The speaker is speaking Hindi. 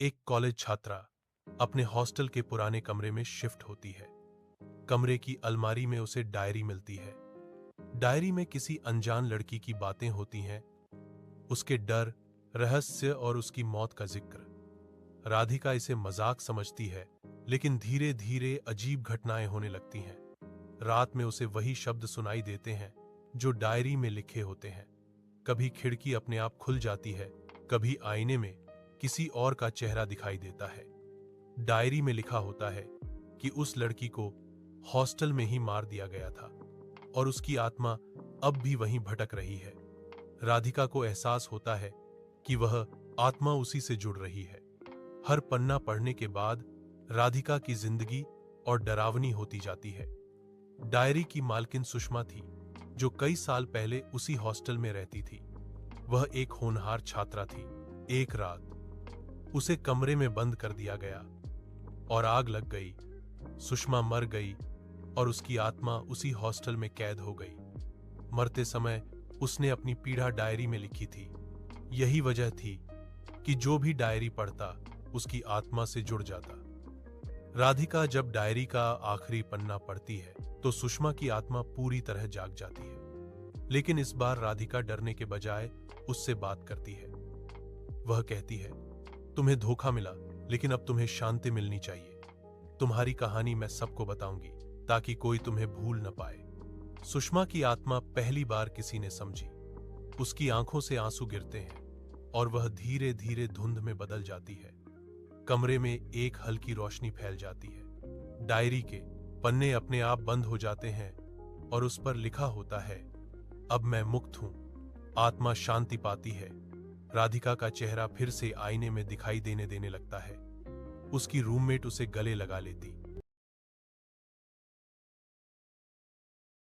एक कॉलेज छात्रा अपने हॉस्टल के पुराने कमरे में शिफ्ट होती है। कमरे की अलमारी में उसे डायरी मिलती है। डायरी में किसी अनजान लड़की की बातें होती हैं, उसके डर, रहस्य और उसकी मौत का जिक्र। राधिका इसे मजाक समझती है, लेकिन धीरे धीरे अजीब घटनाएं होने लगती हैं। रात में उसे वही शब्द सुनाई देते हैं जो डायरी में लिखे होते हैं। कभी खिड़की अपने आप खुल जाती है, कभी आईने में किसी और का चेहरा दिखाई देता है। डायरी में लिखा होता है कि उस लड़की को हॉस्टल में ही मार दिया गया था और उसकी आत्मा अब भी वहीं भटक रही है। राधिका को एहसास होता है कि वह आत्मा उसी से जुड़ रही है। हर पन्ना पढ़ने के बाद राधिका की जिंदगी और डरावनी होती जाती है। डायरी की मालकिन सुषमा थी, जो कई साल पहले उसी हॉस्टल में रहती थी। वह एक होनहार छात्रा थी। एक रात उसे कमरे में बंद कर दिया गया और आग लग गई। सुषमा मर गई और उसकी आत्मा उसी हॉस्टल में कैद हो गई। मरते समय उसने अपनी पीड़ा डायरी में लिखी थी। यही वजह थी कि जो भी डायरी पढ़ता उसकी आत्मा से जुड़ जाता। राधिका जब डायरी का आखिरी पन्ना पढ़ती है तो सुषमा की आत्मा पूरी तरह जाग जाती है। लेकिन इस बार राधिका डरने के बजाय उससे बात करती है। वह कहती है, तुम्हें धोखा मिला, लेकिन अब तुम्हें शांति मिलनी चाहिए। तुम्हारी कहानी मैं सबको बताऊंगी ताकि कोई तुम्हें भूल न पाए। सुषमा की आत्मा पहली बार किसी ने समझी। उसकी आंखों से आंसू गिरते हैं और वह धीरे धीरे धुंध में बदल जाती है। कमरे में एक हल्की रोशनी फैल जाती है। डायरी के पन्ने अपने आप बंद हो जाते हैं और उस पर लिखा होता है, अब मैं मुक्त हूं। आत्मा शांति पाती है। राधिका का चेहरा फिर से आईने में दिखाई देने लगता है। उसकी रूममेट उसे गले लगा लेती